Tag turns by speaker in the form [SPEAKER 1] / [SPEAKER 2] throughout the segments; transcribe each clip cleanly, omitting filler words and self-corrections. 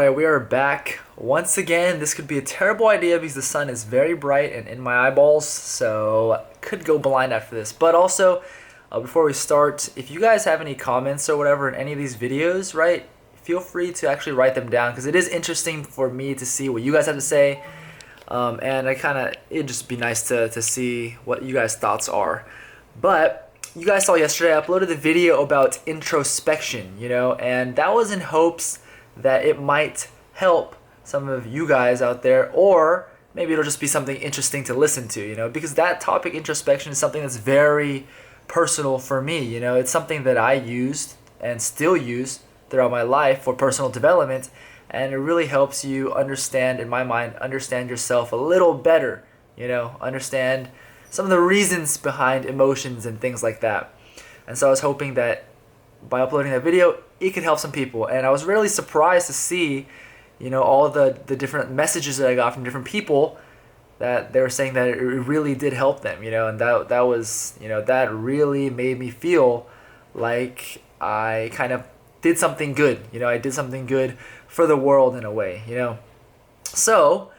[SPEAKER 1] Alright, we are back once again. This could be a terrible idea because the sun is very bright and in my eyeballs, so could go blind after this. But also, before we start, if you guys have any comments or whatever in any of these videos, right, feel free to actually write them down because it is interesting for me to see what you guys have to say. And it'd just be nice to see what you guys' thoughts are. But you guys saw yesterday I uploaded the video about introspection, and that was in hopes that it might help some of you guys out there, or maybe it'll just be something interesting to listen to, because that topic, introspection, is something that's very personal for me. It's something that I used and still use throughout my life for personal development, and it really helps you understand, in my mind, understand yourself a little better, understand some of the reasons behind emotions and things like that. And so I was hoping that by uploading that video, it could help some people. And I was really surprised to see, all the different messages that I got from different people that they were saying that it really did help them, and that was, that really made me feel like I kind of did something good. I did something good for the world in a way, So,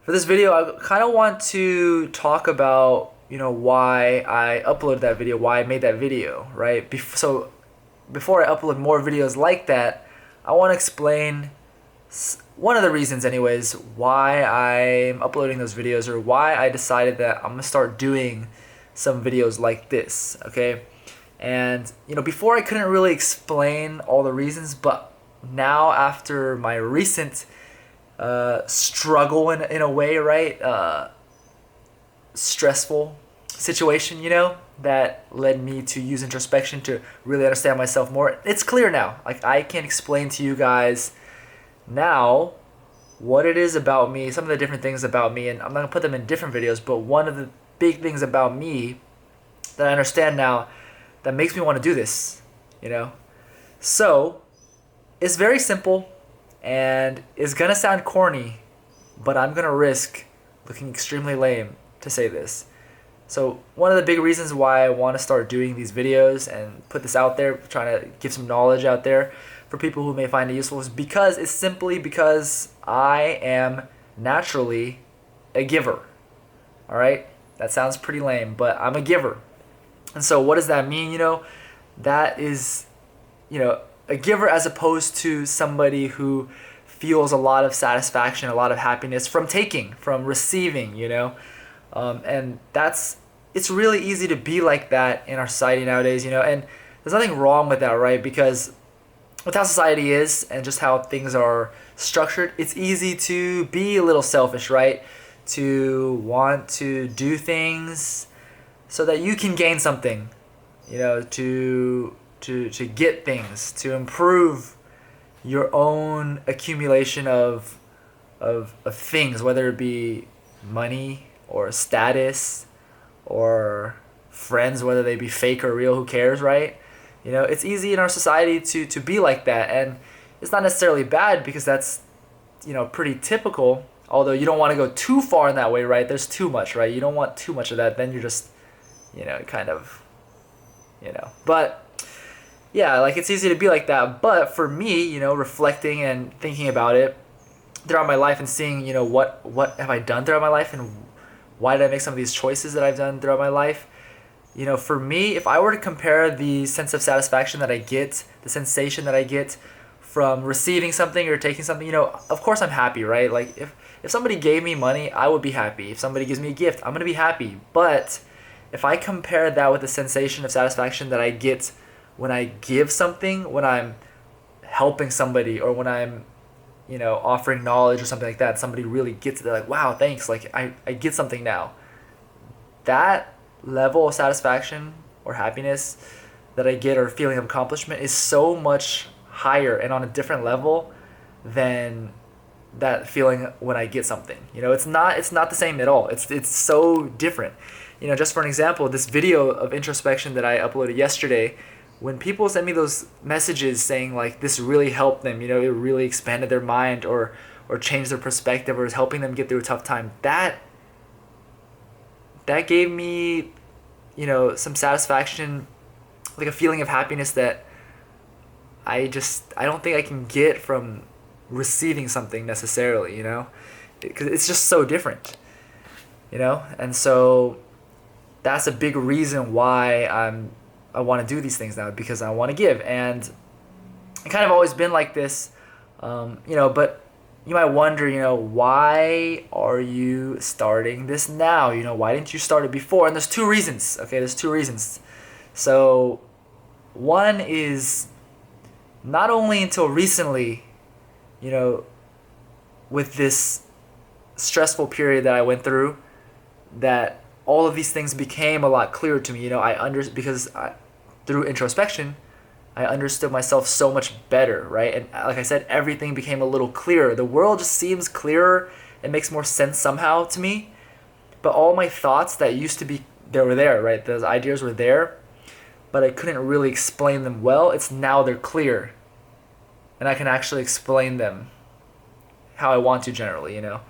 [SPEAKER 1] for this video, I kind of want to talk about, why I uploaded that video, why I made that video, right? So, before I upload more videos like that, I want to explain one of the reasons anyways why I'm uploading those videos, or why I decided that I'm going to start doing some videos like this, okay? And, before I couldn't really explain all the reasons, but now after my recent struggle in a way, right? Stressful situation, that led me to use introspection to really understand myself more. It's clear now. Like, I can explain to you guys now what it is about me, some of the different things about me, and I'm not gonna put them in different videos, but one of the big things about me that I understand now that makes me want to do this, So, it's very simple, and it's gonna sound corny, but I'm gonna risk looking extremely lame to say this. So one of the big reasons why I want to start doing these videos and put this out there, trying to give some knowledge out there for people who may find it useful, is because it's simply because I am naturally a giver. All right? That sounds pretty lame, but I'm a giver. And so what does that mean? That is, a giver as opposed to somebody who feels a lot of satisfaction, a lot of happiness from taking, from receiving, and it's really easy to be like that in our society nowadays, and there's nothing wrong with that, right? Because with how society is and just how things are structured, it's easy to be a little selfish, right? To want to do things so that you can gain something, to get things, to improve your own accumulation of things, whether it be money or status or friends, whether they be fake or real, who cares, right? It's easy in our society to be like that, and it's not necessarily bad because that's, pretty typical, although you don't want to go too far in that way, right? There's too much, right? You don't want too much of that, then you're just, but yeah, like, it's easy to be like that. But for me, reflecting and thinking about it throughout my life and seeing, what have I done throughout my life and why did I make some of these choices that I've done throughout my life? For me, if I were to compare the sense of satisfaction that I get, the sensation that I get from receiving something or taking something, of course I'm happy, right? Like, if somebody gave me money, I would be happy. If somebody gives me a gift, I'm going to be happy. But if I compare that with the sensation of satisfaction that I get when I give something, when I'm helping somebody, or when I'm, offering knowledge or something like that, somebody really gets it, they're like, wow, thanks, like, I get something now. That level of satisfaction or happiness that I get, or feeling of accomplishment, is so much higher and on a different level than that feeling when I get something. It's not the same at all. It's so different. Just for an example, this video of introspection that I uploaded yesterday, when people send me those messages saying like this really helped them, it really expanded their mind or changed their perspective, or is helping them get through a tough time, that gave me, some satisfaction, like a feeling of happiness that I don't think I can get from receiving something necessarily, you know, because it's just so different, you know, and so that's a big reason why I want to do these things now, because I want to give. And it kind of always been like this, you know, but you might wonder, you know, why are you starting this now? You know, why didn't you start it before? And there's two reasons. Okay, there's two reasons. So one is, not only until recently, you know, with this stressful period that I went through, that all of these things became a lot clearer to me. You know, through introspection, I understood myself so much better, right? And like I said, everything became a little clearer. The world just seems clearer. It makes more sense somehow to me. But all my thoughts that used to be, they were there, right? Those ideas were there, but I couldn't really explain them well. It's now they're clear, and I can actually explain them how I want to generally, you know.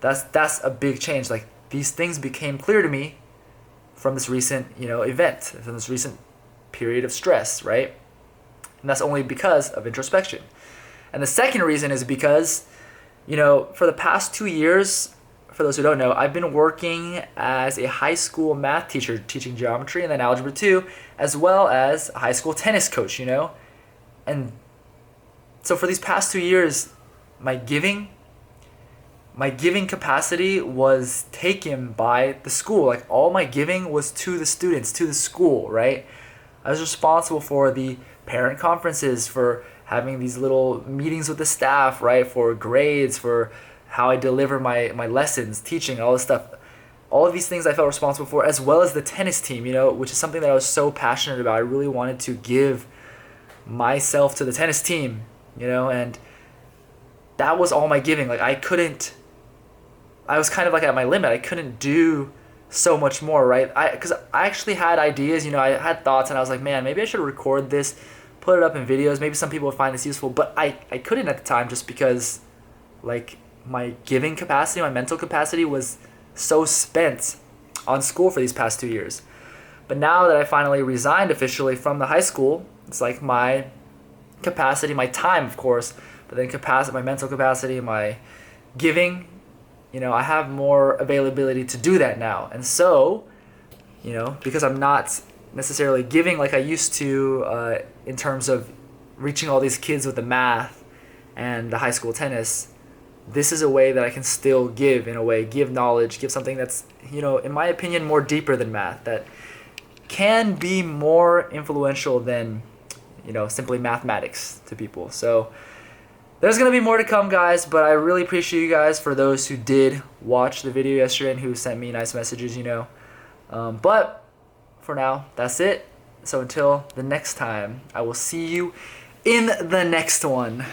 [SPEAKER 1] That's a big change. Like, these things became clear to me from this recent, you know, event, from this recent period of stress, right? And that's only because of introspection. And the second reason is because, you know, for the past 2 years, for those who don't know, I've been working as a high school math teacher, teaching geometry and then algebra 2, as well as a high school tennis coach, you know. And so for these past 2 years, my giving capacity was taken by the school. Like, all my giving was to the students, to the school, right? I was responsible for the parent conferences, for having these little meetings with the staff, right? For grades, for how I deliver my lessons, teaching, all this stuff. All of these things I felt responsible for, as well as the tennis team, you know, which is something that I was so passionate about. I really wanted to give myself to the tennis team, you know, and that was all my giving. Like, I was kind of like at my limit. I couldn't do so much more, right? Because I actually had ideas, you know, I had thoughts, and I was like, man, maybe I should record this, put it up in videos. Maybe some people would find this useful, but I couldn't at the time, just because, like, my giving capacity, my mental capacity was so spent on school for these past 2 years. But now that I finally resigned officially from the high school, it's like my capacity, my time, of course, but then my mental capacity, my giving, you know, I have more availability to do that now. And so, you know, because I'm not necessarily giving like I used to, in terms of reaching all these kids with the math and the high school tennis, this is a way that I can still give, in a way, give knowledge, give something that's, you know, in my opinion, more deeper than math, that can be more influential than, you know, simply mathematics to people. So there's going to be more to come, guys, but I really appreciate you guys, for those who did watch the video yesterday and who sent me nice messages, you know. But for now, that's it. So until the next time, I will see you in the next one.